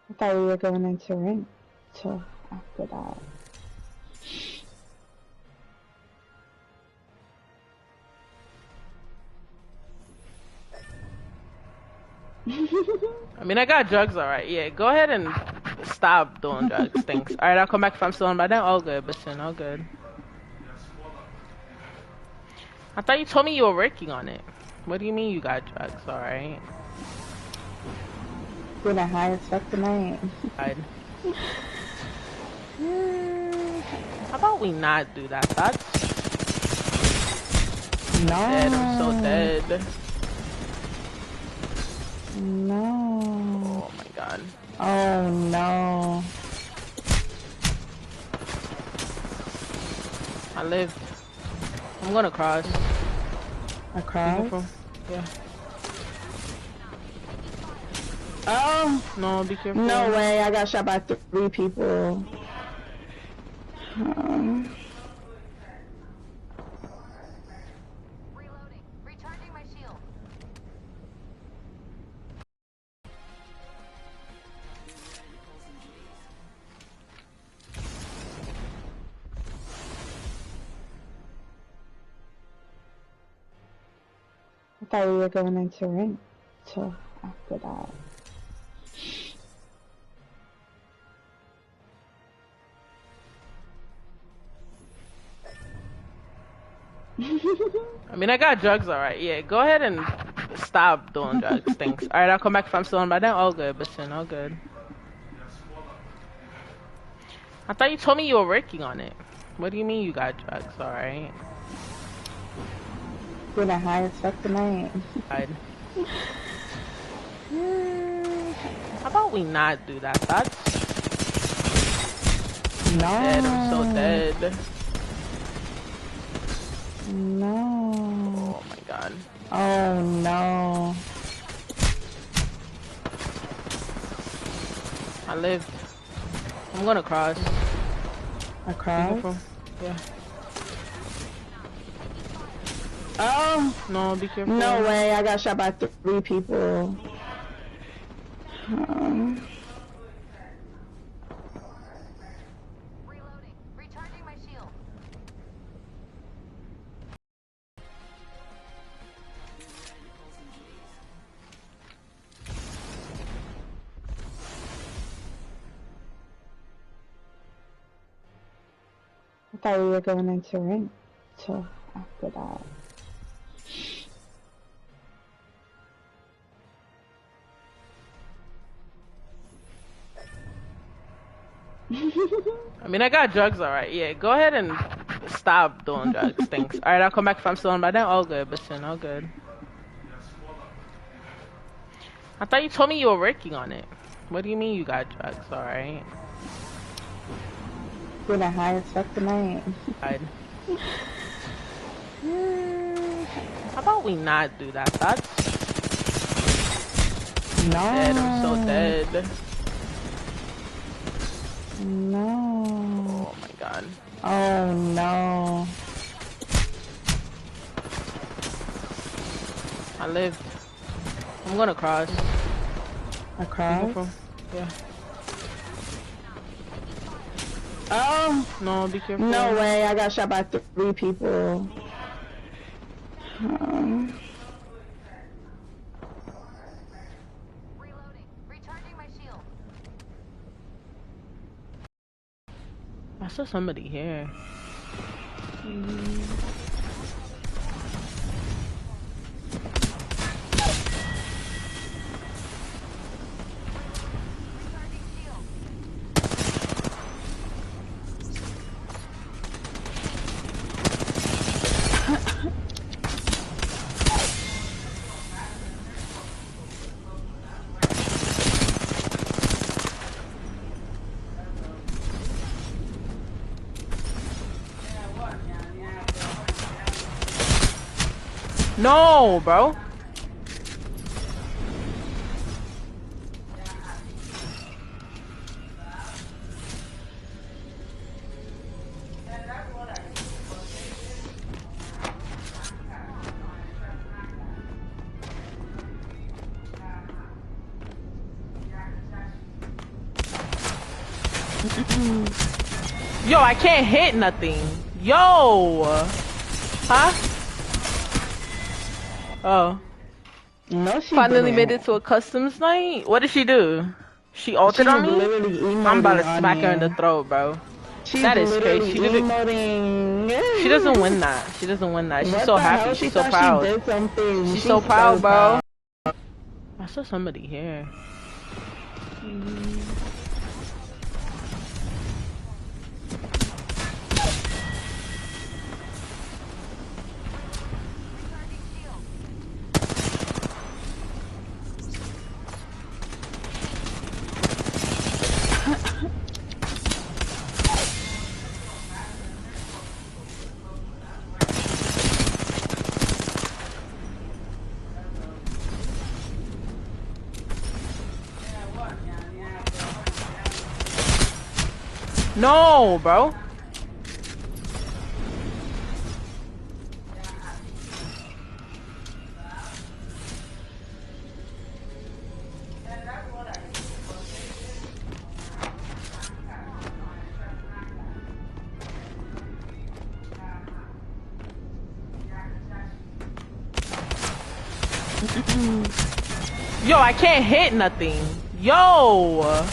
I thought we were going into rank till after that. I mean, I got drugs, alright. Yeah, go ahead and stop doing drugs. Thanks. Alright, I'll come back if I'm still on by then. All good, but soon, all good. I thought you told me you were working on it. What do you mean you got drugs, alright? We're the highest fuck tonight. How about we not do that? That's No. dead. I'm so dead. No. Oh my god. Oh no. I lived. I'm gonna cross. Across? Yeah. Oh! No, be careful. No way, I got shot by 3 people. Reloading. Recharging my shield. I thought we were going into rank till after that. I mean, I got drugs, alright. Yeah, go ahead and stop doing drugs. Thanks. Alright, I'll come back if I'm still on by then. All good, but soon, all good. I thought you told me you were working on it. What do you mean you got drugs, alright? We're the highest fuck tonight. How about we not do that? That's No. dead. I'm so dead. No. Oh my god. Oh no. I lived. I'm gonna cross. Across? Yeah. Oh! No, be careful. No way, I got shot by 3 people. Reloading. Recharging my shield. I thought we were going into rank till after that. I mean, I got drugs, alright. Yeah, go ahead and stop doing drugs. Thanks. Alright, I'll come back if I'm still on by then. All good, but soon, all good. I thought you told me you were working on it. What do you mean you got drugs, alright? We're the highest fuck tonight. How about we not do that? That's No. dead. I'm so dead. No. Oh my god. Oh no. I lived. I'm gonna cross. Across? Yeah. Oh! No, be careful. No way, I got shot by 3 people. Reloading. Recharging my shield. I saw somebody here. No, bro. Yo, I can't hit nothing. Yo! Huh? Oh. No, she Finally didn't. made it to a customs night? What did she do? She altered on me? Literally I'm about to emoting smack on her in the you. throat, bro. She's That is literally crazy. She didn't. emoting. She doesn't win that. She doesn't win that. She's What so the happy. hell? She She's so thought proud. She did something. She's so proud, bro. I saw somebody here. No, bro. Yo, I can't hit nothing. Yo!